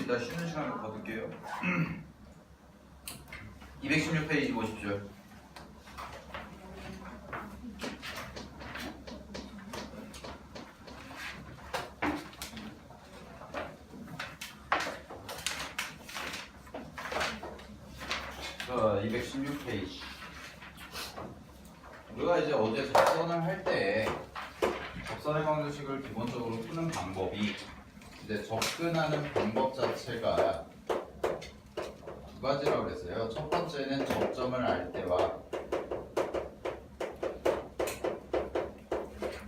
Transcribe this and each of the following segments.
이따 쉬는 시간을 거둘게요. 216페이지 보십시오. 자, 216페이지. 우리가 이제 어제 접선을 할 때 접선의 방정식을 기본적으로 푸는 방법이 이제 접근하는 방법 자체가 두 가지라고 그랬어요. 첫 번째는 접점을 알 때와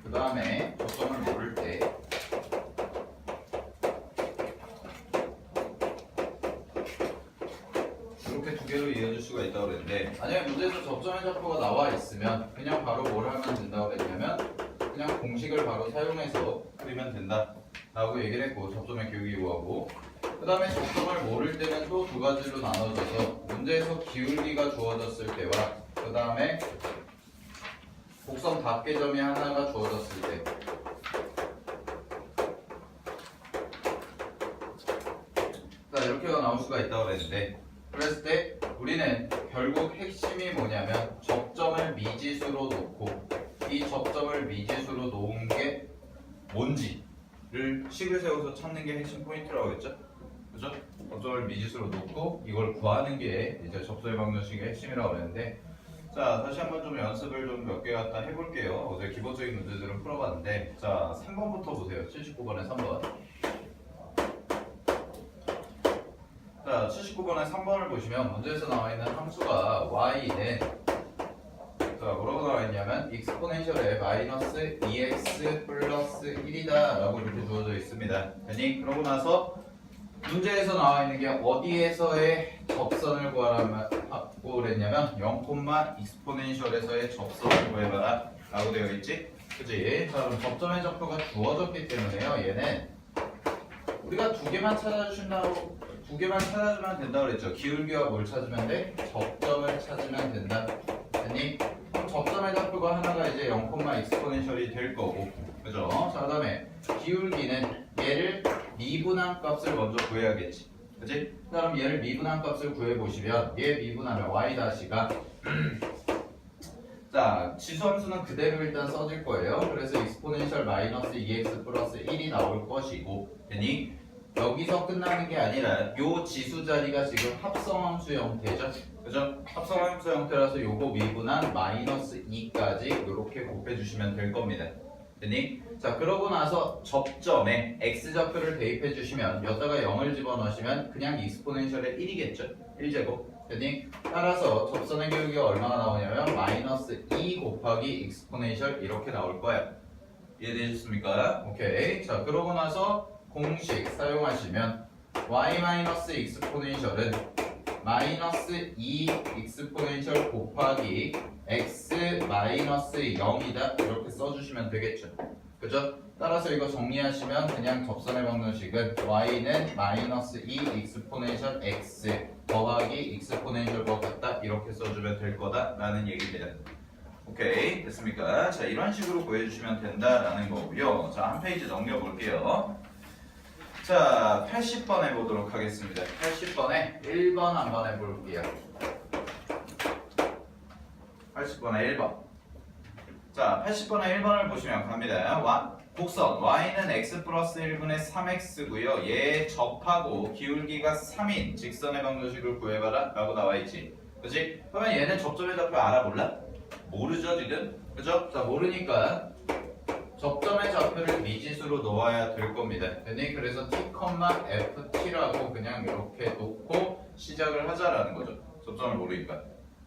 그 다음에 접점을 모를 때 이렇게 두 개로 이어질 수가 있다고 그랬는데, 만약에 문제에서 접점의 좌표가 나와 있으면 그냥 바로 뭘 하면 된다고 그랬냐면 그냥 공식을 바로 사용해서 그리면 된다 라고 얘기를 했고, 접점의 교육이 요하고, 그 다음에 접점을 모를 때는 또 두 가지로 나눠져서 문제에서 기울기가 주어졌을 때와 그 다음에 곡선 닫개점이 하나가 주어졌을 때, 자 이렇게가 나올 수가 있다고 그랬는데, 그랬을 때 우리는 결국 핵심이 뭐냐면 접점을 미지수로 놓고 이 접점을 미지수로 놓은 게 뭔지를 식을 세워서 찾는 게 핵심 포인트라고 했죠? 그죠? 접점을 미지수로 놓고 이걸 구하는 게 이제 접점의 방정식의 핵심이라고 그랬는데, 자 다시 한번 좀 연습을 좀 몇 개 갖다 해볼게요. 어제 기본적인 문제들은 풀어봤는데, 자 3번부터 보세요. 79번에 3번. 자 79번에 3번을 보시면 문제에서 나와 있는 함수가 y는 자 뭐라고 나와 있냐면 익스포넨셜에 마이너스 2x 플러스 1이다 라고 이렇게 주어져 있습니다. 아니 그러고 나서 문제에서 나와 있는 게 어디에서의 접선을 구하라고 그랬냐면 0, 익스포넨셜에서의 접선을 구해봐라 라고 되어 있지? 그치? 자 그럼 접점의 좌표가 주어졌기 때문에요. 얘는 우리가 두 개만 찾으면 된다고 그랬죠. 기울기와 뭘 찾으면 돼? 접점을 찾으면 된다. 아니 그럼 접점의 좌표가 하나가 이제 0, 익스포넨셜이 될 거고, 그죠? 자 그다음에 기울기는 얘를 미분한 값을 먼저 구해야겠지, 그치? 그럼 얘를 미분한 값을 구해보시면 얘 미분하면 y-가 자 지수함수는 그대로 일단 써질 거예요. 그래서 익스포넨셜 마이너스 2x 플러스 1이 나올 것이고, 아니 여기서 끝나는 게 아니라 요 지수 자리가 지금 합성함수 형태죠. 그죠? 합성함수 형태라서 요거 미분한 마이너스 2까지 이렇게 곱해주시면 될 겁니다. 됐니? 자 그러고 나서 접점에 x좌표를 대입해 주시면 여기다가 0을 집어넣으시면 그냥 익스포넨셜의 1이겠죠? 1제곱. 됐니? 따라서 접선의 기울기가 얼마나 나오냐면 마이너스 2 곱하기 익스포넨셜 이렇게 나올 거야. 이해되셨습니까? 오케이. 자 그러고 나서 공식 사용하시면 y 마이너스 익스포넨셜은 마이너스 2 익스포넨셜 곱하기 x 마이너스 0이다 이렇게 써주시면 되겠죠. 그죠? 따라서 이거 정리하시면 그냥 접선의 방정식은 y는 마이너스 2 익스포넨셜 x 더하기 익스포넨셜과 같다 이렇게 써주면 될 거다라는 얘기입니다. 오케이 됐습니까? 자 이런 식으로 구해주시면 된다라는 거고요. 자 한 페이지 넘겨볼게요. 자 80번 해보도록 하겠습니다. 80번에 1번 한번 해볼게요. 80번에 1번. 자 80번에 1번을 보시면 갑니다. 곡선 y는 x 플러스 1분의 3x고요. 얘 접하고 기울기가 3인 직선의 방정식을 구해봐라 라고 나와있지. 그치? 그러면 얘는 접점의 좌표 알아 몰라? 모르죠 지금? 그죠? 자 모르니까 접점의 좌표를 미지수로 놓아야 될 겁니다. 그래서 t, ft라고 그냥 이렇게 놓고 시작을 하자라는 거죠. 접점을 모르니까.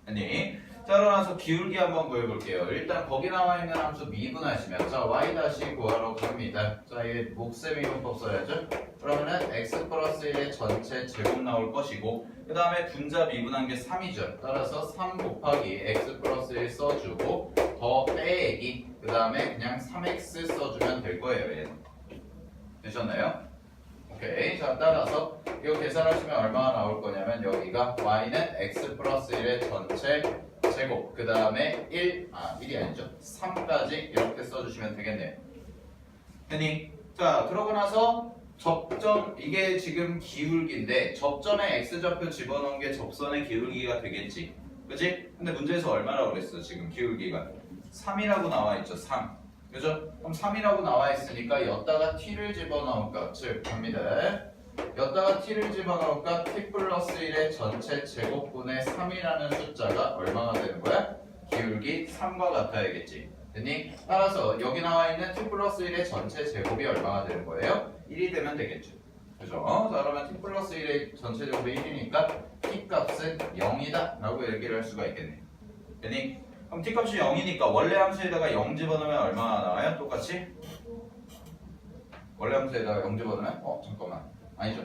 아니 자 그러나서 기울기 한번 구해볼게요. 일단 거기 나와 있는 함수 미분하시면 자 y 다시 구하러 갑니다. 자 이 몫의 미분법 써야죠. 그러면은 x 플러스 1의 전체 제곱 나올 것이고, 그 다음에 분자 미분한 게 3이죠. 따라서 3 곱하기 x 플러스 1 써주고 더 빼기 그 다음에 그냥 3x 써주면 될 거예요. 얘는 되셨나요? 오케이. 자 따라서 이거 계산하시면 얼마가 나올 거냐면 여기가 y는 x 플러스 1의 전체 제곱 그 다음에 1이 아니죠 3까지 이렇게 써주시면 되겠네요. 됐니? 자 그러고 나서 접점 이게 지금 기울기인데 접점에 x좌표 집어넣은 게 접선의 기울기가 되겠지. 그치? 근데 문제에서 얼마라고 그랬어? 지금 기울기가 3이라고 나와 있죠. 3. 그죠? 그럼 3이라고 나와 있으니까 여기다가 t를 집어넣을까? 즉 갑니다. 여기다가 t를 집어넣을까? t 플러스 1의 전체 제곱분의 3이라는 숫자가 얼마가 되는 거야? 기울기 3과 같아야겠지. 됐니? 따라서 여기 나와 있는 t 플러스 1의 전체 제곱이 얼마가 되는 거예요? 1이 되면 되겠죠. 그죠? 자, 그러면 t 플러스 1의 전체 제곱이 1이니까 t 값은 0이다 라고 얘기를 할 수가 있겠네. 됐니? 그럼 t 값이 0이니까 원래 함수에다가 0 집어넣으면 얼마나 나와요? 똑같이? 원래 함수에다가 0 집어넣으면? 잠깐만. 아니죠?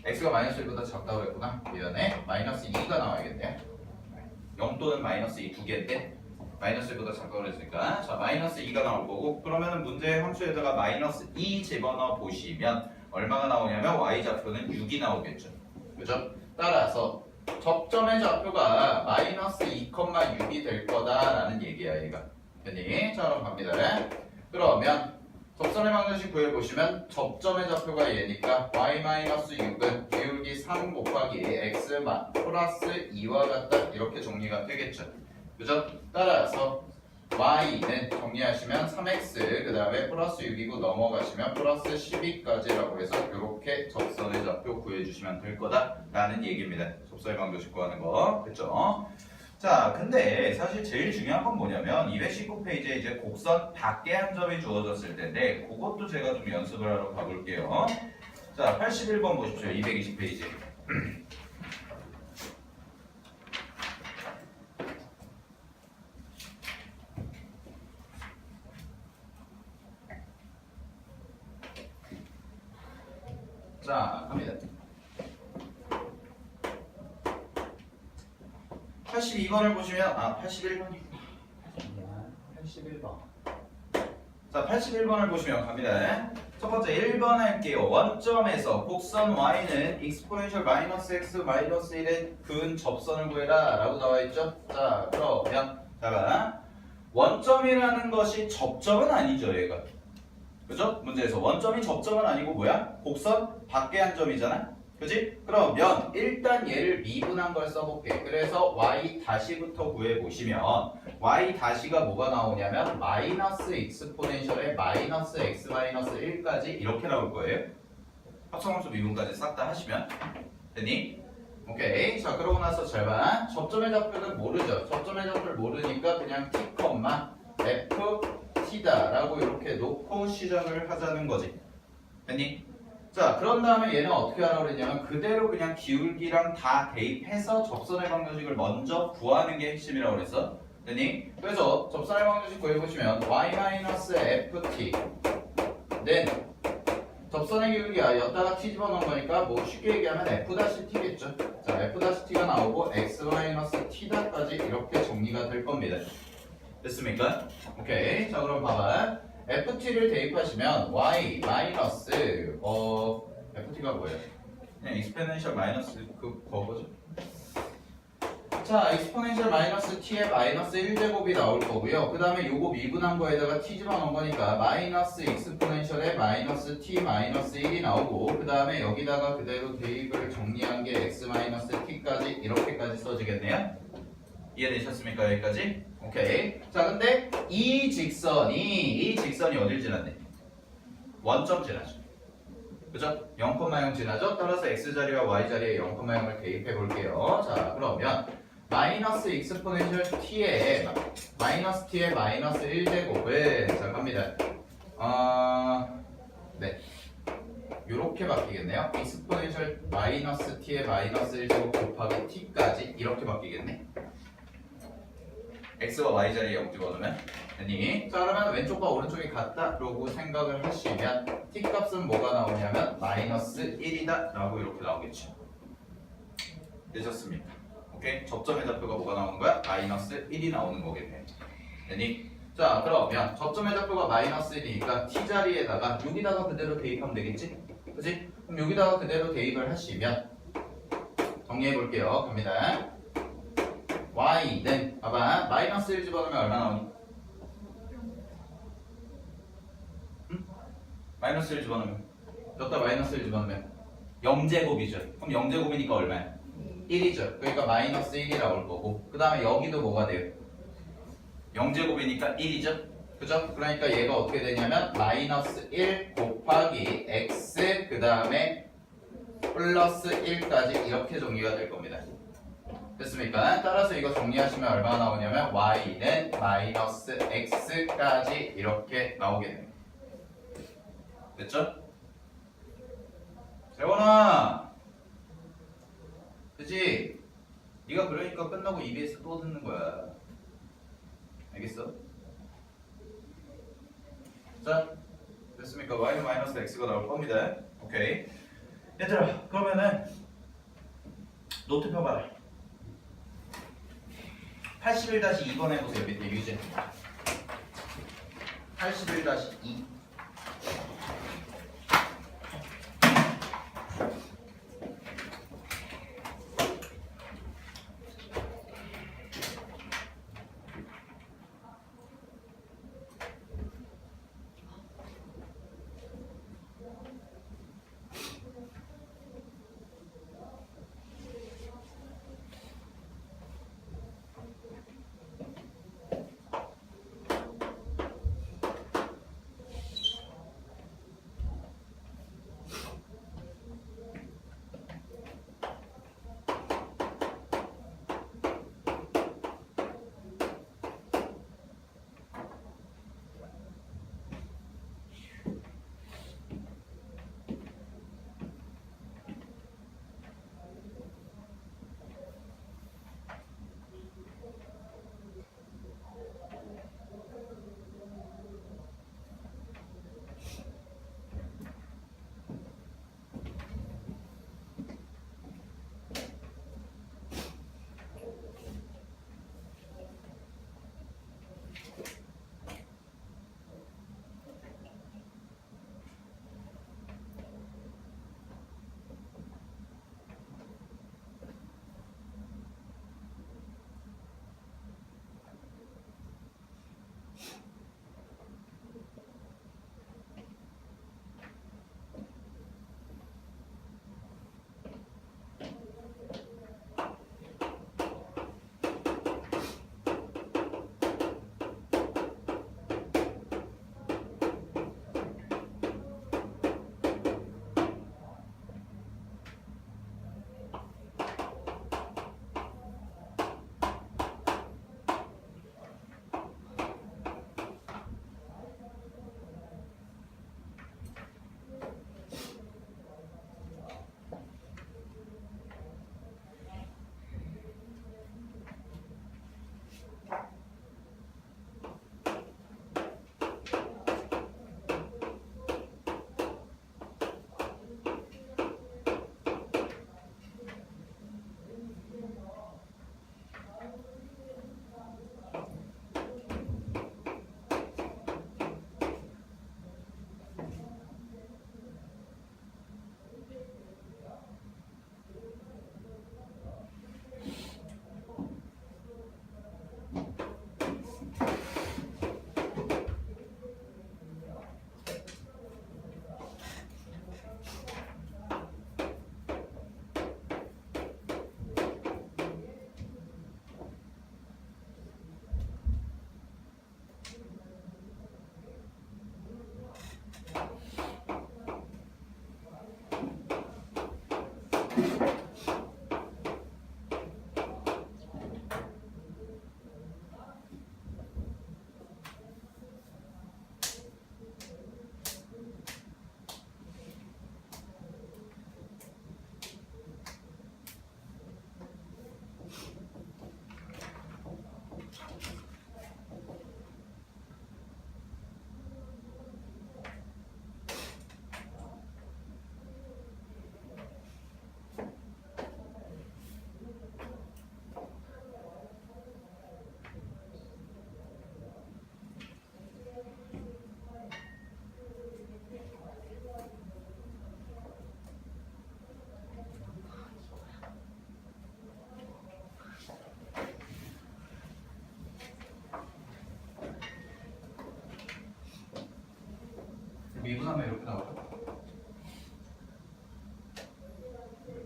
x가 마이너스 1보다 작다고 했구나. 미안해. 마이너스 2가 나와야겠네. 0 또는 마이너스 2 두 개인데 마이너스 1보다 작다고 했으니까 자 마이너스 2가 나올 거고 그러면은 문제 함수에다가 마이너스 2 집어넣어 보시면 얼마가 나오냐면 y좌표는 6이 나오겠죠. 그죠? 따라서 접점의 좌표가 마이너스 2,6이 될 거다라는 얘기야 얘가. 됐니? 자 그럼 갑니다. 그러면 접선의 방정식 구해보시면 접점의 좌표가 얘니까 y-6은 기울기 3 곱하기 x 플러스 2와 같다 이렇게 정리가 되겠죠. 그죠? 따라서 y는 정리하시면 3x 그 다음에 플러스 6이고 넘어가시면 플러스 12까지라고 해서 이렇게 접선의 좌표 구해주시면 될 거다라는 얘기입니다. 접선의 방정식 구하는 거. 그쵸? 자, 근데 사실 제일 중요한 건 뭐냐면 219페이지에 이제 곡선 밖에 한 점이 주어졌을 텐데 그것도 제가 좀 연습을 하러 가볼게요. 자, 81번 보십시오. 220페이지. 자, 갑니다. 82번을 보시면 81번이구나. 81번. 자, 81번을 보시면 갑니다. 첫 번째 1번 할게요. 원점에서 곡선 y는 exponential 마이너스 x 마이너스 1의 근 접선을 구해라 라고 나와 있죠. 자, 그러면 자가 원점이라는 것이 접점은 아니죠, 얘가. 그죠? 문제에서 원점이 접점은 아니고 뭐야? 곡선 밖에 한 점이잖아. 그지? 그러면 일단 얘를 미분한 걸 써볼게. 그래서 y 다시부터 구해보시면 y 다시가 뭐가 나오냐면 마이너스 익스포넨셜의 마이너스 x 마이너스 1까지 이렇게 나올 거예요. 합성함수 미분까지 싹 다 하시면 됐니? 오케이. 자 그러고 나서 잘 봐. 접점의 좌표는 모르죠. 접점의 좌표를 모르니까 그냥 t, f, t다 라고 이렇게 놓고 시작을 하자는 거지. 됐니? 자 그런 다음에 얘는 어떻게 하라고 그랬냐면 그대로 그냥 기울기랑 다 대입해서 접선의 방정식을 먼저 구하는 게 핵심이라고 그랬어. 됐니? 그래서 접선의 방정식 구해보시면 y-ft 는 접선의 기울기가 여기다가 t 집어넣은 거니까 뭐 쉽게 얘기하면 f-t겠죠. 자 f-t가 나오고 x-t까지 이렇게 정리가 될 겁니다. 됐습니까? 오케이. 자 그럼 봐봐. ft를 대입하시면 y 마이너스 ft가 뭐예요? 그냥 익스포넨셜 마이너스 그거죠. 자 익스포넨셜 마이너스 t의 마이너스 1제곱이 나올 거고요. 그 다음에 요거 미분한 거에다가 t 집어넣은 거니까 마이너스 익스포넨셜의 마이너스 t 마이너스 1이 나오고 그 다음에 여기다가 그대로 대입을 정리한 게 x 마이너스 t까지 이렇게까지 써지겠네요. 이해되셨습니까? 여기까지? 오케이. 자, 근데 이 직선이 어딜 지났네? 원점 지나죠. 그죠? 0,0 지나죠? 따라서 x자리와 y자리에 0,0을 대입해 볼게요. 자, 그러면 마이너스 익스포넨셜 t의 마이너스 t의 마이너스 1제곱은 자, 갑니다. 네. 요렇게 바뀌겠네요. 익스포넨셜 마이너스 t의 마이너스 1제곱 곱하기 t까지 이렇게 바뀌겠네. x와 y 자리에 0 집어넣으면 되니? 자 그러면 왼쪽과 오른쪽이 같다라고 생각을 하시면 t 값은 뭐가 나오냐면 마이너스 1이다 라고 이렇게 나오겠죠. 되셨습니까? 오케이? 접점의 좌표가 뭐가 나오는 거야? 마이너스 1이 나오는 거겠네. 되니? 자 그러면 접점의 좌표가 마이너스 1이니까 t 자리에다가 여기다가 그대로 대입하면 되겠지? 그치? 그럼 여기다가 그대로 대입을 하시면 정리해 볼게요. 갑니다. y는 봐봐 마이너스 1 집어넣으면 얼마 나오니? 응? 마이너스 1 집어넣으면 여기다 마이너스 1 집어넣으면 0제곱이죠. 그럼 0제곱이니까 얼마야? 1이죠. 그러니까 마이너스 1이 나올 거고 그 다음에 여기도 뭐가 돼요? 0제곱이니까 1이죠. 그죠? 그러니까 얘가 어떻게 되냐면 마이너스 1 곱하기 x 그 다음에 플러스 1까지 이렇게 정리가 될 겁니다. 됐습니까? 따라서 이거 정리하시면 얼마나 나오냐면 y는 마이너스 x까지 이렇게 나오게 됩니다. 됐죠? 재원아! 그치? 네가 그러니까 끝나고 EBS 또 듣는 거야. 알겠어? 자, 됐습니까? y는 마이너스 x가 나올 겁니다. 오케이. 얘들아, 그러면은 노트 펴봐라. 81-2번 해보세요. 밑에 유제 81-2.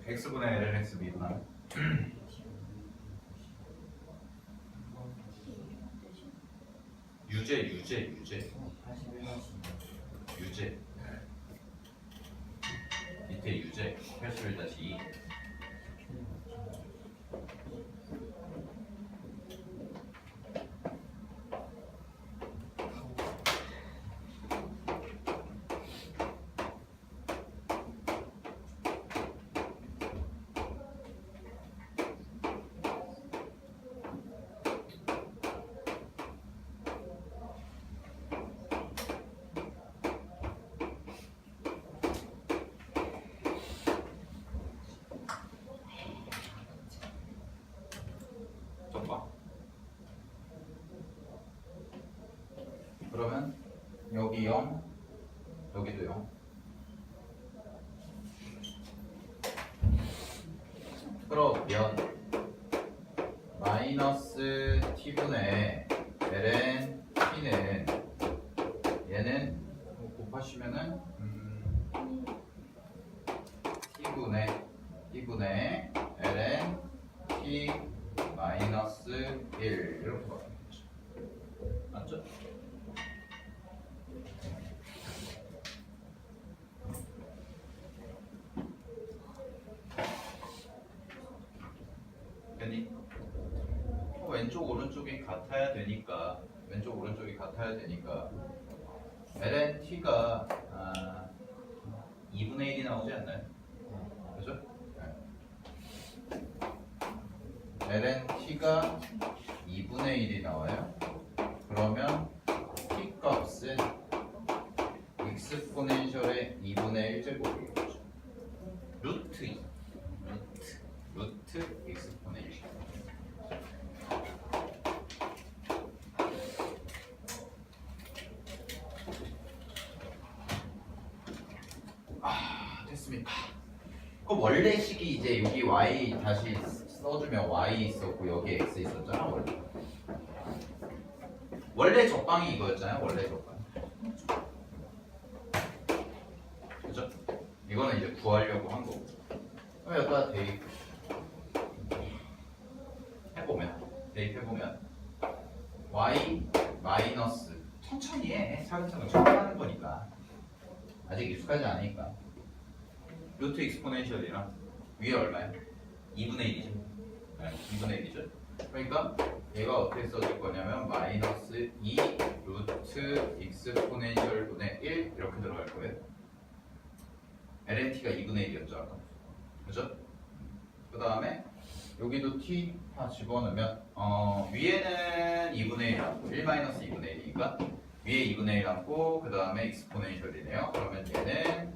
x분의 ln x 미분하면 유제 밑에 유제 81-2 그러면 여기 0 여기도 0 그러면 마이너스 t분의 ln t는 얘는 곱하시면은 t분의 ln t 마이너스 1 이렇게 바뀌겠죠. 맞죠? 왼쪽 오른쪽이 같아야 되니까 ln t가 2분의 1이 나오지 않나요? 그죠? 네. ln t가 2분의 1이 나와요. 그러면 t 값은 익스포넨셜의 2분의 1제곱이겠죠. 루트 익스포넨셜. 됐습니다. 그럼 원래 식이 이제 여기 y 다시 써주면 y 있었고 여기 x 있었잖아. 원래 적방이 이거였잖아요. 원래 적방. 그죠? 이거는 이제 구하려고 한 거고. 그럼 여기다 대입해보면 y 마이너스 천천히 해. 차근차근 적응하는 거니까. 아직 익숙하지 않으니까. 루트 익스포넨셜이랑 위에 얼마야? 2분의 1이죠. 네, 2분의 1이죠. 그러니까 얘가 어떻게 써질 거냐면 마이너스 2 루트 익스포넨셜 분의 1 이렇게 들어갈 거예요. lnt가 2분의 1이었죠 아까. 그죠? 그 다음에 여기도 t 다 집어넣으면 위에는 2분의 1 남고 1 마이너스 2분의 1이니까 위에 2분의 1 남고 그 다음에 익스포넨셜이네요. 그러면 얘는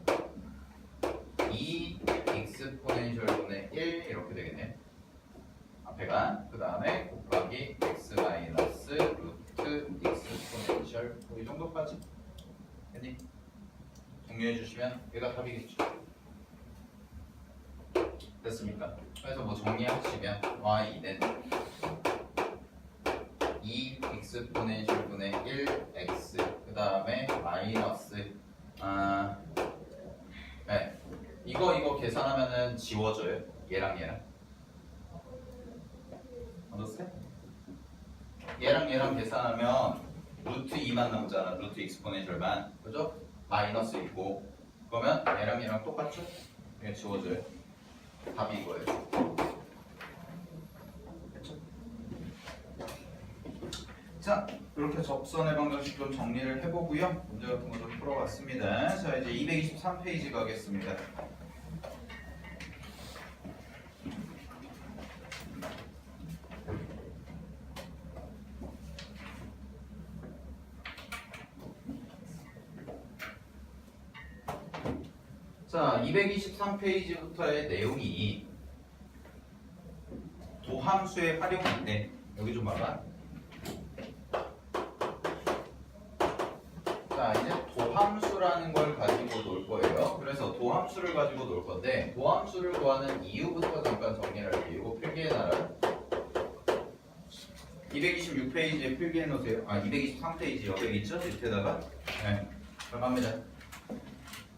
2 익스포넨셜 분의 1 이렇게 되겠네요. 앞에가 그 다음에 곱하기 x 마이너스 루트 익스포넨셜 이 정도까지 했니? 정리해 주시면 얘가 답이겠죠. 됐습니까? 그래서 뭐 정리하시면 y는 2 익스포넨셜 분의 1 x 그 다음에 마이너스 네. 이거 계산하면은 지워져요. 얘랑 얻었어요? 얘랑 계산하면 루트 2만 남잖아. 루트 익스포넨셜만. 그죠? 마이너스 있고 그러면 얘랑 똑같죠? 이게 지워져요. 답이 이거예요. 됐죠? 자, 이렇게 접선의 방정식 좀 정리를 해보고요. 문제 같은 거 좀 풀어봤습니다. 자, 이제 223페이지 가겠습니다. 자, 223페이지부터의 내용이 도함수의 활용인데 여기 좀 봐봐. 자, 이제 도함수라는 걸 가지고 놀 거예요. 그래서 도함수를 가지고 놀 건데 도함수를 구하는 이유부터 잠깐 정리를 할게요. 이거 필기해 놔요. 226페이지에 필기해 놓으세요. 223페이지 여기 있죠? 밑에다가. 네, 그럼 갑니다.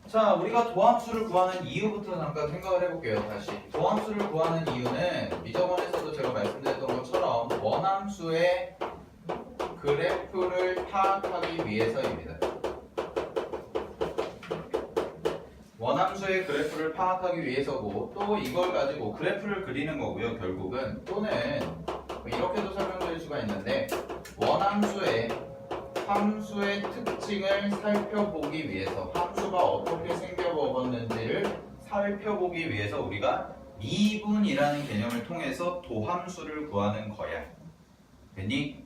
자, 우리가 도함수를 구하는 이유부터 잠깐 생각을 해볼게요. 다시 도함수를 구하는 이유는 미적원에서도 제가 말씀드렸던 것처럼 원함수의 그래프를 파악하기 위해서입니다. 원함수의 그래프를 파악하기 위해서고 또 이걸 가지고 그래프를 그리는 거고요. 결국은 또는 이렇게도 설명드릴 수가 있는데 원함수의 함수의 특징을 살펴보기 위해서 함수가 어떻게 생겨 먹었는지를 살펴보기 위해서 우리가 미분이라는 개념을 통해서 도함수를 구하는 거야. 됐니?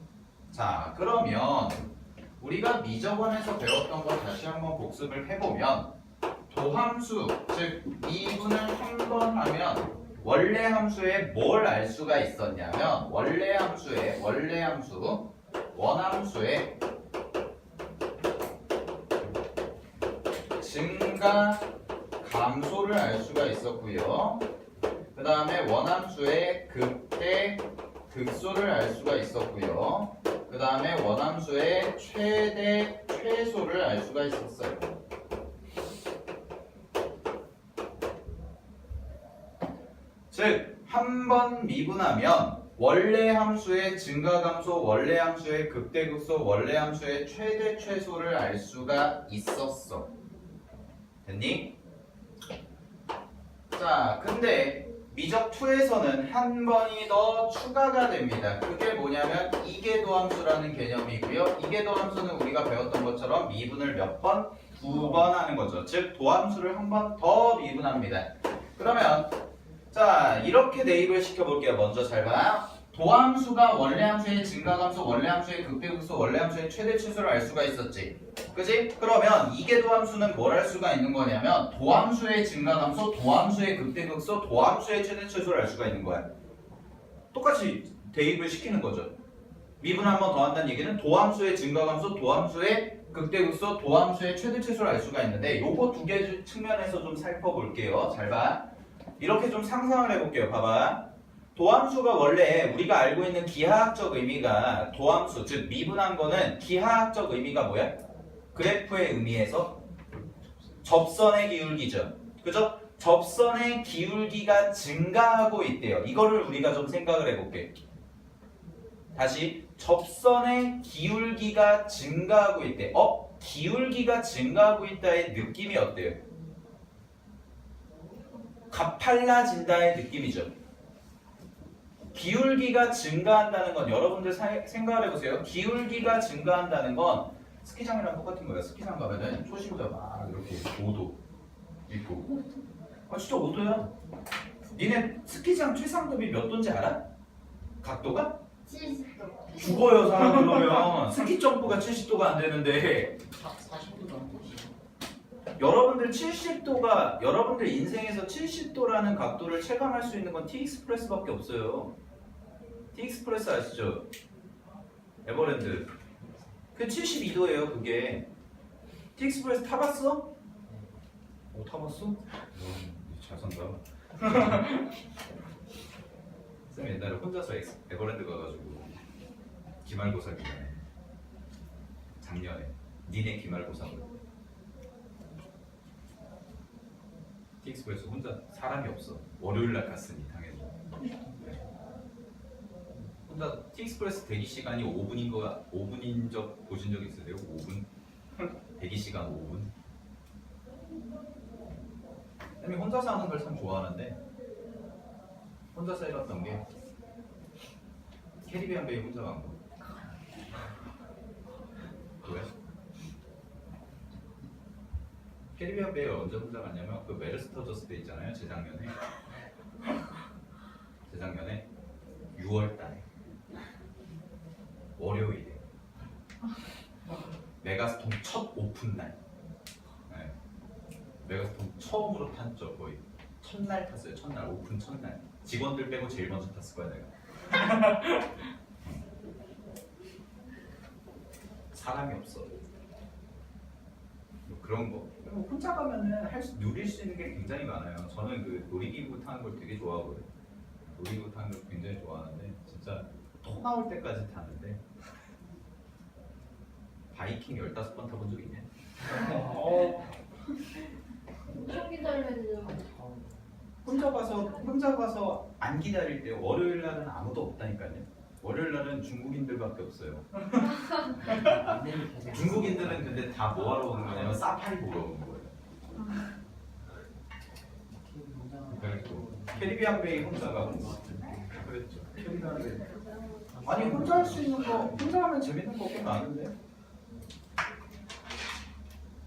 자, 그러면 우리가 미적원에서 배웠던 거 다시 한번 복습을 해보면 도함수, 즉 미분을 한 번 하면 원래 함수에 뭘 알 수가 있었냐면 원함수의 증가 감소를 알 수가 있었고요. 그 다음에 원함수의 극대 극소를 알 수가 있었고요. 그 다음에 원함수의 최대 최소를 알 수가 있었어요. 즉 한 번 미분하면 원래 함수의 증가 감소, 원래 함수의 극대 극소, 원래 함수의 최대 최소를 알 수가 있었어. 됐니? 자, 근데 미적 2에서는 한 번이 더 추가가 됩니다. 그게 뭐냐면 이계도함수라는 개념이고요. 이계도함수는 우리가 배웠던 것처럼 미분을 몇 번? 2번 하는 거죠. 즉 도함수를 한 번 더 미분합니다. 그러면 자, 이렇게 대입을 시켜볼게요. 먼저 잘 봐. 도함수가 원래 함수의 증가감소, 원래 함수의 극대극소, 원래 함수의 최대 최소를 알 수가 있었지. 그지? 그러면 이계도함수는 뭘 알 수가 있는 거냐면 도함수의 증가감소, 도함수의 극대극소, 도함수의 최대 최소를 알 수가 있는 거야. 똑같이 대입을 시키는 거죠. 미분 한 번 더 한다는 얘기는 도함수의 증가감소, 도함수의 극대극소, 도함수의 최대 최소를 알 수가 있는데 요거 두 개 측면에서 좀 살펴볼게요. 잘 봐. 이렇게 좀 상상을 해볼게요. 봐봐. 도함수가 원래 우리가 알고 있는 기하학적 의미가 도함수, 즉 미분한 거는 기하학적 의미가 뭐야? 그래프의 의미에서 접선의 기울기죠. 그죠? 접선의 기울기가 증가하고 있대요. 이거를 우리가 좀 생각을 해볼게. 다시 접선의 기울기가 증가하고 있대. 기울기가 증가하고 있다의 느낌이 어때요? 가팔라진다의 느낌이죠. 기울기가 증가한다는 건 여러분들 생각을 해보세요. 기울기가 증가한다는 건 스키장이랑 똑같은 거예요. 스키장 가면은 초심자 막 이렇게 5도 있고 진짜 5도야. 니네 스키장 최상급이 몇 도인지 알아? 각도가? 70도. 죽어요 사람 그러면. 스키 점프가 70도가 안 되는데 40도도 안 되지. 여러분들 인생에서 70도라는 각도를 체감할 수 있는 건 T익스프레스밖에 없어요. T익스프레스 아시죠? 에버랜드. 그 72도예요 그게. T익스프레스 타봤어? 타봤어? 잘 산다. 쌤 옛날에 혼자서 에버랜드 가가지고 기말고사 기간에 작년에 니네 기말고사로 T익스프레스 혼자 사람이 없어. 월요일날 갔으니 당연히. 혼자 T익스프레스 대기 시간이 5분인 적 보신 적 있으세요? 5분? 대기 시간 5분? 쌤이 혼자서 하는 걸 참 좋아하는데 혼자서 해봤던 게 캐리비안 베이 혼자 간 거. 왜? 캐리비안 베이를 언제 혼자 갔냐면 그 메르스 터졌을 때 있잖아요. 재작년에 6월달에 월요일에 메가스톰 첫 오픈 날. 네. 메가스톰 처음으로 탔죠. 거의 첫날 탔어요. 첫날 오픈 첫날. 직원들 빼고 제일 먼저 탔을 거야 내가. 사람이 없어. 뭐 그런 거. 혼자 가면은 누릴 수 있는 게 굉장히 많아요. 저는 그 놀이기구 타는 걸 되게 좋아하거든요. 놀이기구 타는 걸 굉장히 좋아하는데 진짜 토 나올 때까지 타는데 바이킹 15번 타본 적 있냐? 엄청 기다려야 되는 거. 혼자 가서 안 기다릴 때 월요일 날은 아무도 없다니까요. 월요일 날은 중국인들밖에 없어요. 중국인들은 근데 다 뭐하러 오는 거냐면 사파리 보러 오는 거예요. 그리고 캐리비안 베이 혼자 가고 그랬죠. 캐리비안 베이. 아니 혼자 할 수 있는 거 혼자 하면 재밌는 거 꽤 많은데.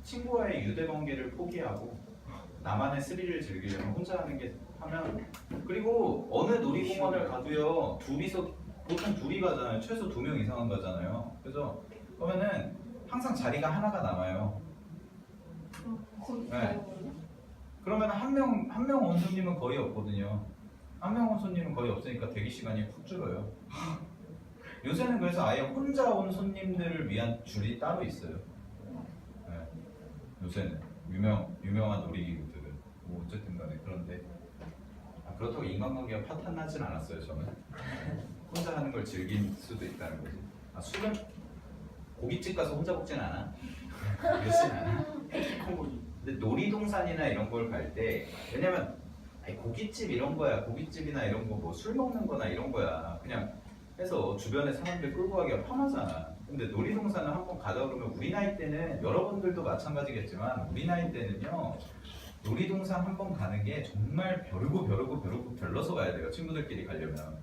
친구와의 유대 관계를 포기하고 나만의 스릴을 즐기려면 혼자 하는 게 하면 그리고 어느 놀이공원을 가도요 둘이서 보통 둘이 가잖아요. 최소 2명 이상은 가잖아요. 그래서 그러면은 항상 자리가 하나가 남아요. 네. 그러면 한 명 온 손님은 거의 없거든요. 한 명 온 손님은 거의 없으니까 대기 시간이 훅 줄어요. 요새는 그래서 아예 혼자 온 손님들을 위한 줄이 따로 있어요. 네. 요새는 유명한 놀이기구들은 뭐 어쨌든 간에 그런데 그렇다고 인간관계가 파탄나진 않았어요. 저는 혼자 하는 걸 즐길 수도 있다는 거지. 술은 고깃집 가서 혼자 먹진 않아. 그렇진 않아. 근데 놀이동산이나 이런 걸 갈 때 왜냐면 아니, 고깃집 이런 거야. 고깃집이나 이런 거 뭐 술 먹는 거나 이런 거야. 그냥 해서 주변에 사람들 끌고 가기가 편하잖아. 근데 놀이동산을 한번 가다 그러면 우리 나이 때는 여러분들도 마찬가지겠지만 우리 나이 때는요 놀이동산 한번 가는 게 정말 벼르고 별러서 가야 돼요. 친구들끼리 가려면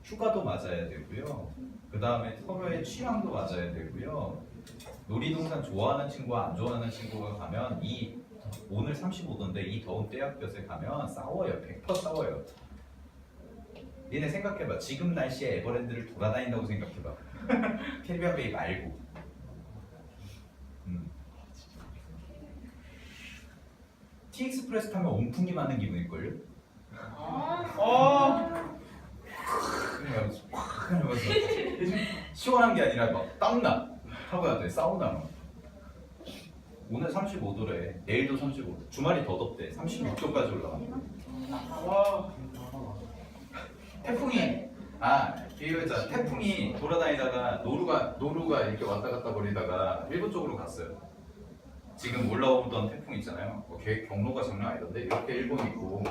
휴가도 맞아야 되고요. 그 다음에 서로의 취향도 맞아야 되고요. 놀이동산 좋아하는 친구와 안 좋아하는 친구가 가면 오늘 35도인데 이 더운 때약볕에 가면 싸워요. 100% 싸워요. 니네 생각해봐. 지금 날씨에 에버랜드를 돌아다닌다고 생각해봐. 캐리비안 베이 말고. 티익스프레스 타면 온풍기 맞는 기분일걸요? 그러면서 시원한 게 아니라 막 땀나. 하고 나더니 사우나 막. 오늘 35도래. 내일도 35도. 주말이 더 덥대. 36도까지 올라간다. 태풍이 비유했잖아. 태풍이 돌아다니다가 노루가 이렇게 왔다 갔다 거리다가 일본 쪽으로 갔어요. 지금 올라오던 태풍 있잖아요. 경로가 장난 아니던데 이렇게 일본 있고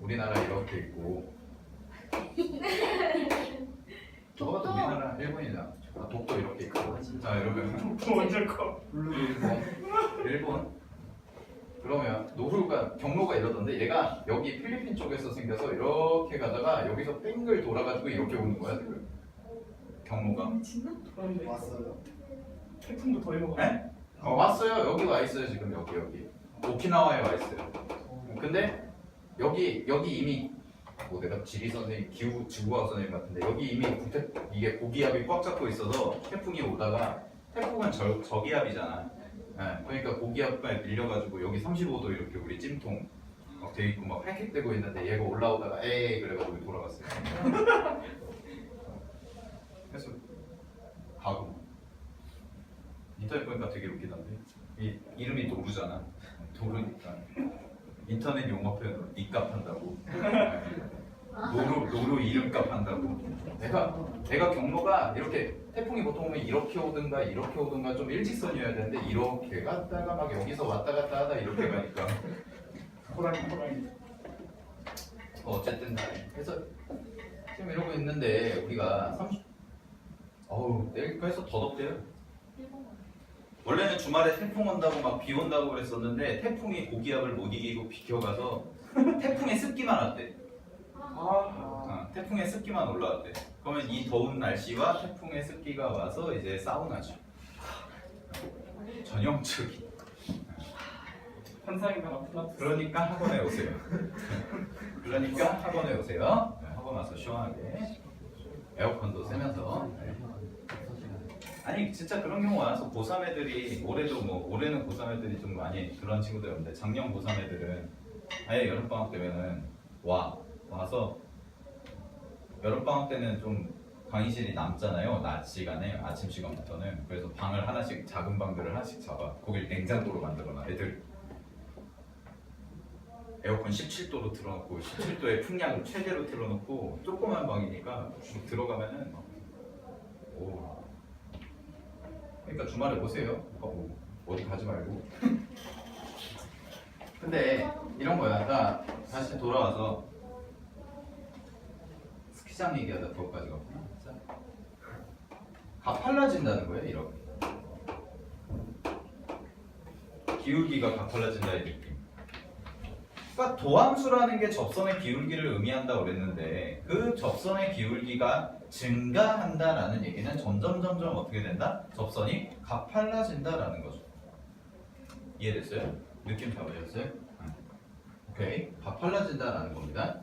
우리나라 이렇게 있고. 저것도 우리나라 일본이다. 독도 이렇게 있고. 자 이러면 독도 완전 커. 일본. 그러면 노루가 경로가 이러던데 얘가 여기 필리핀 쪽에서 생겨서 이렇게 가다가 여기서 뺑글 돌아가지고 이렇게 오는 거야 지금. 경로가. 왔어요. 태풍도 더 해먹어. 네? 왔어요. 여기 와 있어요 지금 여기. 오키나와에 와 있어요. 근데 여기 이미 뭐 내가 지리 선생님, 지구과학 선생님 같은데 여기 이미 이게 고기압이 꽉 잡고 있어서 태풍이 오다가 태풍은 저기압이잖아. 네, 그러니까 고기압에 밀려가지고 여기 35도 이렇게 우리 찜통 막 돼 있고 막 획획되고 있는데 얘가 올라오다가 에이 그래가지고 돌아갔어요. 그래서 가고 인터넷 보니까 되게 웃기던데 이름이 노루잖아. 노루니까 인터넷 용어 표현으로 니값 한다고. 노루 이름값 한다고. 내가 경로가 이렇게 태풍이 보통 오면 이렇게 오든가 좀 일직선이어야 되는데 이렇게 갔다가 막 여기서 왔다 갔다 하다 이렇게 가니까 호랑이. 어쨌든 간에 그래서 지금 이러고 있는데 우리가 내일 그래서 더 덥대요. 원래는 주말에 태풍 온다고 막 비 온다고 그랬었는데 태풍이 고기압을 못 이기고 비켜가서 태풍의 습기만 왔대. 태풍의 습기만 올라왔대. 그러면 이 더운 날씨와 태풍의 습기가 와서 이제 사우나죠. 전형적인. 환상이가 나타났어. 그러니까 학원에 오세요. 학원 와서 시원하게 에어컨도 쐬면서. 아니 진짜 그런 경우 와서 고3 애들이 올해는 고3 애들이 좀 많이 그런 친구들 없는데 작년 고3 애들은 아예 여름방학 되면은 와서 여름방학 때는 좀 강의실이 남잖아요. 낮 시간에 아침 시간부터는. 그래서 방을 하나씩 작은 방들을 하나씩 잡아 거길 냉장고로 만들어놔. 애들 에어컨 17도로 틀어놓고 17도에 풍량을 최대로 틀어놓고 조그만 방이니까 들어가면은 그러니까 주말에 오세요. 어디 가지 말고. 근데 이런 거야. 자, 다시 돌아와서 스키장 얘기하다 그것까지 갔구나. 자, 가팔라진다는 거예요, 이렇게. 기울기가 가팔라진다의 느낌. 그러니까 도함수라는 게 접선의 기울기를 의미한다고 그랬는데 그 접선의 기울기가 증가한다라는 얘기는 점점 어떻게 된다? 접선이 가팔라진다라는 거죠. 이해됐어요? 느낌 잡으셨어요? 오케이. 가팔라진다라는 겁니다.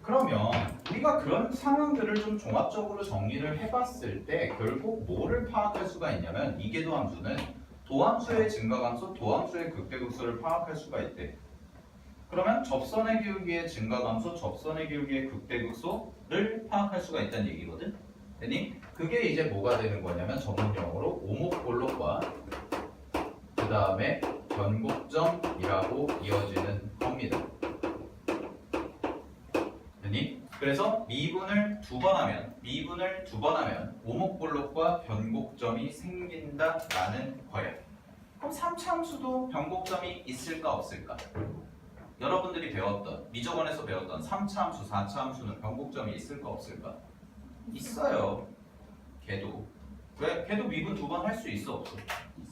그러면 우리가 그런 상황들을 좀 종합적으로 정리를 해봤을 때 결국 뭐를 파악할 수가 있냐면 이계도함수는 도함수의 증가감수, 도함수의 극대극소를 파악할 수가 있대. 그러면 접선의 기울기의 증가감수, 접선의 기울기의 극대극소를 파악할 수가 있다는 얘기거든. 됐니? 그게 이제 뭐가 되는 거냐면 전문용어로 오목볼록과 그 다음에 변곡점이라고 이어지는 겁니다. 됐니? 그래서 미분을 두 번 하면 오목볼록과 변곡점이 생긴다라는 거예요. 그럼 3차 함수도 변곡점이 있을까 없을까? 여러분들이 배웠던 미적원에서 배웠던 3차 함수, 4차 함수는 변곡점이 있을까 없을까? 있어요. 걔도. 왜? 걔도 미분 두 번 할 수 있어 없어?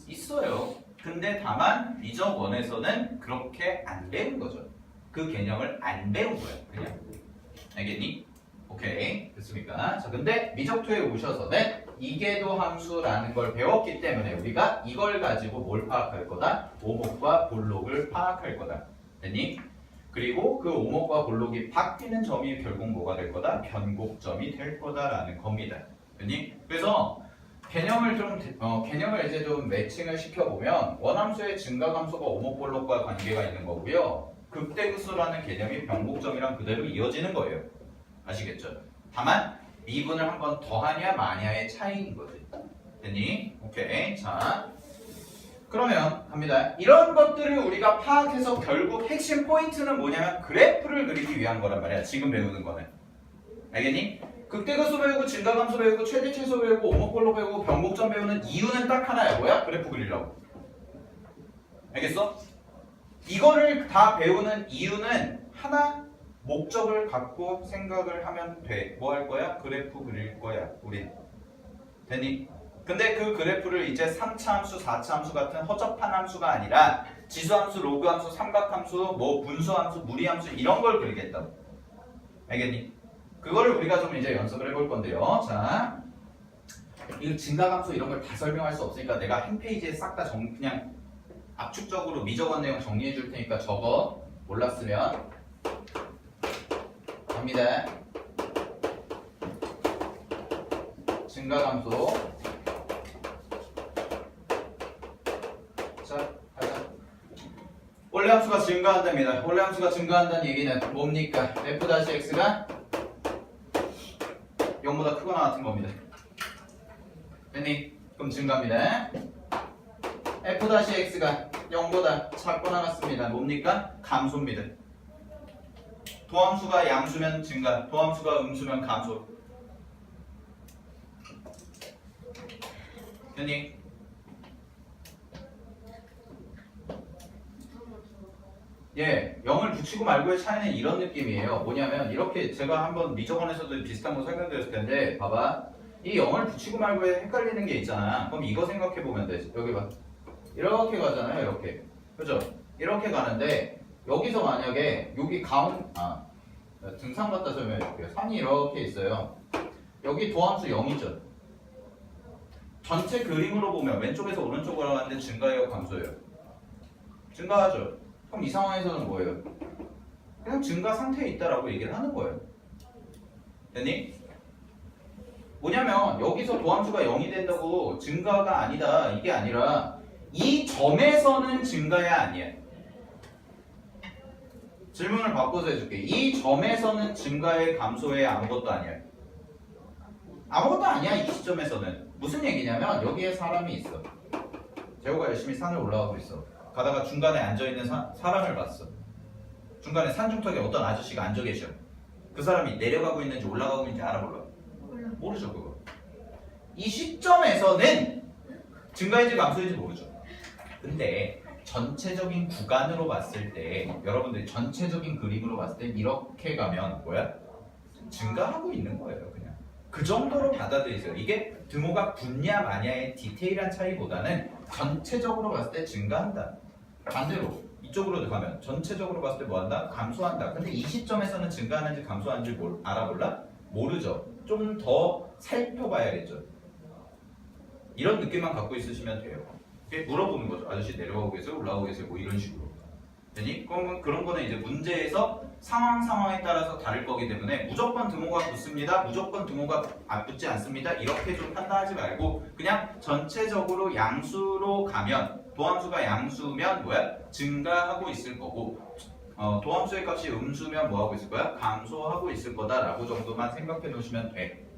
있어요. 근데 다만 미적원에서는 그렇게 안 배운 거죠. 그 개념을 안 배운 거야. 그냥. 알겠니? 오케이. 됐습니까? 자, 근데 미적투에 오셔서는 이계도 함수라는 걸 배웠기 때문에 우리가 이걸 가지고 뭘 파악할 거다? 오목과 볼록을 파악할 거다. 됐니? 그리고 그 오목과 볼록이 바뀌는 점이 결국 뭐가 될 거다? 변곡점이 될 거다라는 겁니다. 됐니? 그래서 개념을 이제 좀 매칭을 시켜보면 원함수의 증가감소가 오목볼록과 관계가 있는 거고요. 극대극소라는 개념이 변곡점이랑 그대로 이어지는 거예요. 아시겠죠? 다만 미분을 한 번 더하냐 마냐의 차이인 거지. 됐니? 오케이. 자, 그러면 갑니다. 이런 것들을 우리가 파악해서 결국 핵심 포인트는 뭐냐면 그래프를 그리기 위한 거란 말이야. 지금 배우는 거는. 알겠니? 극대극소 배우고 증가감소 배우고 최대 최소 배우고 오목볼록 배우고 변곡점 배우는 이유는 딱 하나야. 뭐야? 그래프 그리려고. 알겠어? 이거를 다 배우는 이유는 하나 목적을 갖고 생각을 하면 돼. 뭐 할 거야? 그래프 그릴 거야. 우린. 됐니? 근데 그 그래프를 이제 3차 함수, 4차 함수 같은 허접한 함수가 아니라 지수함수, 로그함수, 삼각함수, 뭐 분수함수, 무리함수 이런 걸 그리겠다고. 알겠니? 그거를 우리가 좀 이제 연습을 해볼 건데요. 자, 이 증가함수 이런 걸 다 설명할 수 없으니까 내가 한 페이지에 싹 다 그냥 압축적으로 미적원 내용 정리해 줄 테니까 적어. 몰랐으면 갑니다. 증가감소. 자, 가자. 원래 함수가 증가한답니다. 원래 함수가 증가한다는 얘기는 뭡니까? f-x가 0보다 크거나 같은 겁니다. 됐니? 그럼 증가입니다. f-x가 0보다 작거나 같습니다. 뭡니까? 감소입니다. 도함수가 양수면 증가, 도함수가 음수면 감소. 됐니? 예, 0을 붙이고 말고의 차이는 이런 느낌이에요. 뭐냐면 이렇게 제가 한번 미적원에서도 비슷한 거 설명드렸을 텐데 봐봐. 이 0을 붙이고 말고에 헷갈리는 게 있잖아. 그럼 이거 생각해 보면 돼. 여기 봐. 이렇게 가잖아요. 이렇게. 그죠? 이렇게 가는데 여기서 만약에 여기 등산 갖다 설명해 줄게요. 산이 이렇게 있어요. 여기 도함수 0이죠. 전체 그림으로 보면 왼쪽에서 오른쪽으로 가는데 증가해요, 감소해요? 증가하죠. 그럼 이 상황에서는 뭐예요? 그냥 증가 상태에 있다라고 얘기를 하는 거예요. 됐니? 뭐냐면 여기서 도함수가 0이 된다고 증가가 아니다. 이게 아니라 이 점에서는 증가야 아니야? 질문을 바꿔서 해줄게. 이 점에서는 증가해 감소해 아무것도 아니야? 아무것도 아니야. 이 시점에서는. 무슨 얘기냐면 여기에 사람이 있어. 재호가 열심히 산을 올라가고 있어. 가다가 중간에 앉아있는 사람을 봤어. 중간에 산중턱에 어떤 아저씨가 앉아 계셔. 그 사람이 내려가고 있는지 올라가고 있는지 알아 몰라? 모르죠 그거. 이 시점에서는 증가인지 감소인지 모르죠. 근데 전체적인 구간으로 봤을 때 여러분들이 전체적인 그림으로 봤을 때 이렇게 가면 뭐야? 증가하고 있는 거예요. 그냥 그 정도로 받아들이세요. 이게 등호가 붙냐 마냐의 디테일한 차이보다는 전체적으로 봤을 때 증가한다. 반대로 이쪽으로 가면 전체적으로 봤을 때 뭐한다? 감소한다. 근데 이 시점에서는 증가하는지 감소하는지 알아볼라? 모르죠. 좀 더 살펴봐야겠죠. 이런 느낌만 갖고 있으시면 돼요. 물어보는 거죠. 아저씨 내려가고 계세요? 올라가고 계세요? 뭐 이런 식으로. 되니? 그런 거는 이제 문제에서 상황에 따라서 다를 거기 때문에 무조건 등호가 붙습니다. 무조건 등호가 붙지 않습니다. 이렇게 좀 판단하지 말고 그냥 전체적으로 양수로 가면 도함수가 양수면 뭐야? 증가하고 있을 거고 도함수의 값이 음수면 뭐하고 있을 거야? 감소하고 있을 거다라고 정도만 생각해 놓으시면 돼.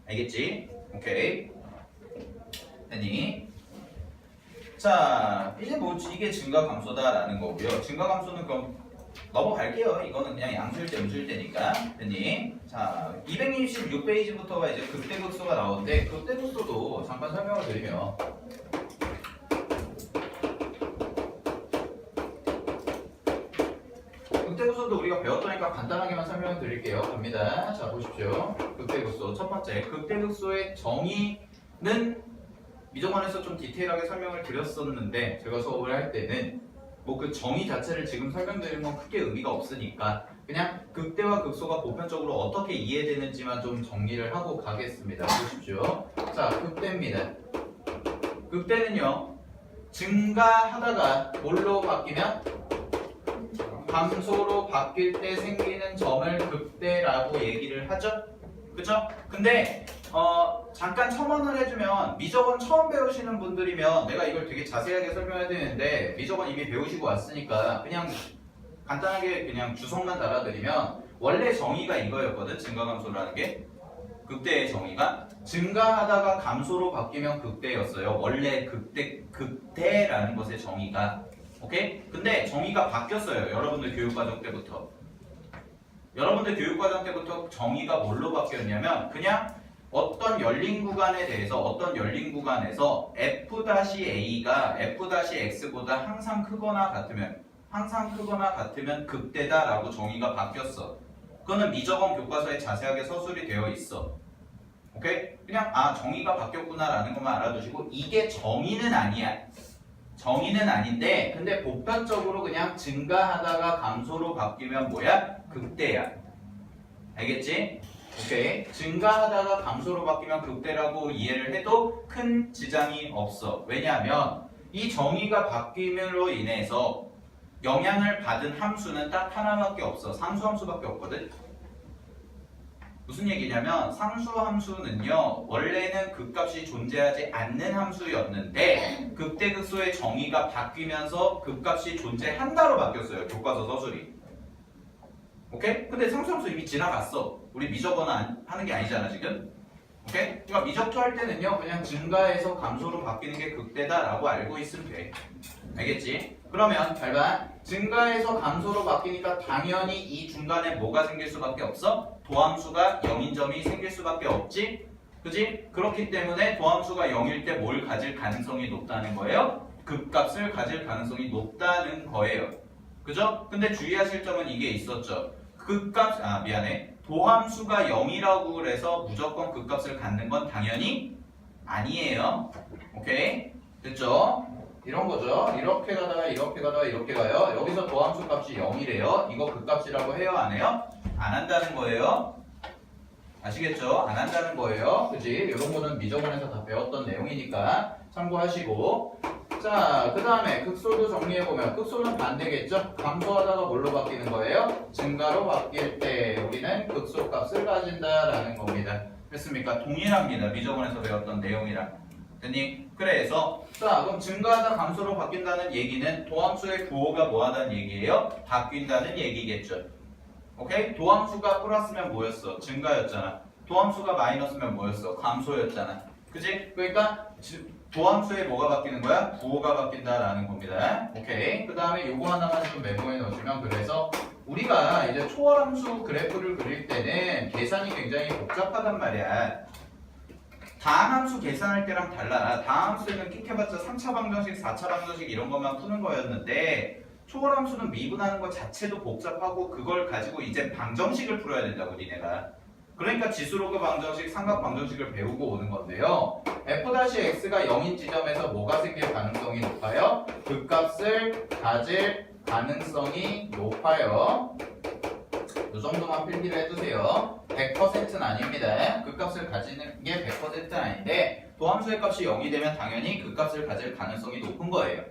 알겠지? 오케이. 되니? 자, 이제 뭐 이게 증가 감소다라는 거고요. 증가 감소는 그럼 넘어갈게요. 이거는 그냥 양수일 때 음수일 때니까. 됐니? 자, 266페이지부터가 이제 극대극소가 나오는데 극대극소도 잠깐 설명을 드리면 극대극소도 우리가 배웠더니까 간단하게만 설명을 드릴게요. 갑니다. 자, 보십시오. 극대극소 첫 번째, 극대극소의 정의는 미적원에서 좀 디테일하게 설명을 드렸었는데 제가 수업을 할 때는 뭐 그 정의 자체를 지금 설명드리는 건 크게 의미가 없으니까 그냥 극대와 극소가 보편적으로 어떻게 이해되는지만 좀 정리를 하고 가겠습니다. 보십시오. 자, 극대입니다. 극대는요, 증가하다가 뭘로 바뀌면? 감소로 바뀔 때 생기는 점을 극대라고 얘기를 하죠? 그죠? 근데 잠깐 첨언을 해주면 미적원 처음 배우시는 분들이면 내가 이걸 되게 자세하게 설명해야 되는데 미적원 이미 배우시고 왔으니까 그냥 간단하게 그냥 주석만 달아드리면 원래 정의가 이거였거든. 증가감소라는 게 극대의 정의가 증가하다가 감소로 바뀌면 극대였어요. 원래 극대라는 것의 정의가. 오케이? 근데 정의가 바뀌었어요. 여러분들 교육과정 때부터. 여러분들 교육과정 때부터 정의가 뭘로 바뀌었냐면 그냥 어떤 열린 구간에 대해서 어떤 열린 구간에서 f-a가 f-x보다 항상 크거나 같으면 극대다라고 정의가 바뀌었어. 그거는 미적원 교과서에 자세하게 서술이 되어 있어. 오케이? 그냥 정의가 바뀌었구나라는 것만 알아두시고 이게 정의는 아니야. 정의는 아닌데 근데 보편적으로 그냥 증가하다가 감소로 바뀌면 뭐야? 극대야. 알겠지? 오케이. 증가하다가 감소로 바뀌면 극대라고 이해를 해도 큰 지장이 없어. 왜냐하면 이 정의가 바뀜으로 인해서 영향을 받은 함수는 딱 하나밖에 없어. 상수함수밖에 없거든. 무슨 얘기냐면 상수함수는요 원래는 극값이 존재하지 않는 함수였는데 극대극소의 정의가 바뀌면서 극값이 존재한다로 바뀌었어요. 교과서 서술이. 오케이? 근데 상수함수 이미 지나갔어. 우리 미적어는 하는 게 아니잖아 지금. 오케이? 그러니까 미적투 할 때는요 그냥 증가해서 감소로 바뀌는 게 극대다라고 알고 있으면 돼. 알겠지? 그러면 잘 봐. 증가해서 감소로 바뀌니까 당연히 이 중간에 뭐가 생길 수밖에 없어? 도함수가 0인 점이 생길 수밖에 없지? 그지? 그렇기 때문에 도함수가 0일 때 뭘 가질 가능성이 높다는 거예요? 극값을 가질 가능성이 높다는 거예요. 그죠? 근데 주의하실 점은 이게 있었죠. 도함수가 0이라고 그래서 무조건 극값을 갖는 건 당연히 아니에요. 오케이? 됐죠? 이런 거죠. 이렇게 가다가 이렇게 가다가 이렇게 가요. 여기서 도함수 값이 0이래요. 이거 극값이라고 해요? 안 해요? 안 한다는 거예요. 아시겠죠? 안 한다는 거예요. 그지? 이런 거는 미적원에서 다 배웠던 내용이니까 참고하시고. 자, 그 다음에 극소도 정리해보면 극소는 반대겠죠? 감소하다가 뭘로 바뀌는 거예요? 증가로 바뀔 때 우리는 극소 값을 가진다라는 겁니다. 됐습니까? 동일합니다. 미적원에서 배웠던 내용이랑. 됐니? 그래서 자, 그럼 증가하다 감소로 바뀐다는 얘기는 도함수의 부호가 뭐하다는 얘기예요? 바뀐다는 얘기겠죠. 오케이? 도함수가 플러스면 뭐였어? 증가였잖아. 도함수가 마이너스면 뭐였어? 감소였잖아. 그지? 그러니까 도함수에 뭐가 바뀌는 거야? 부호가 바뀐다라는 겁니다. 오케이. 그 다음에 요거 하나만 좀 메모해 놓으시면 그래서 우리가 이제 초월함수 그래프를 그릴 때는 계산이 굉장히 복잡하단 말이야. 다함수 계산할 때랑 달라. 다함수는 끽해봤자 3차 방정식, 4차 방정식 이런 것만 푸는 거였는데 초월함수는 미분하는 것 자체도 복잡하고 그걸 가지고 이제 방정식을 풀어야 된다고 니네가. 그러니까 지수로그 방정식, 삼각 방정식을 배우고 오는 건데요. f-x가 0인 지점에서 뭐가 생길 가능성이 높아요? 극값을 가질 가능성이 높아요. 이 정도만 필기를 해두세요. 100%는 아닙니다. 극값을 가지는 게 100%는 아닌데 도함수의 값이 0이 되면 당연히 극값을 가질 가능성이 높은 거예요.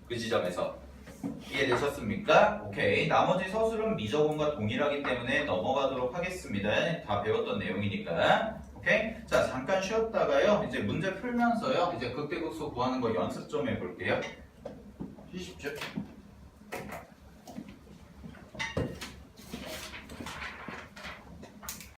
그 지점에서. 이해되셨습니까? 오케이. 나머지 서술은 미적분과 동일하기 때문에 넘어가도록 하겠습니다. 다 배웠던 내용이니까. 오케이. 자, 잠깐 쉬었다가요. 이제 문제 풀면서요. 이제 극대극소 구하는 거 연습 좀 해볼게요. 쉬십시오.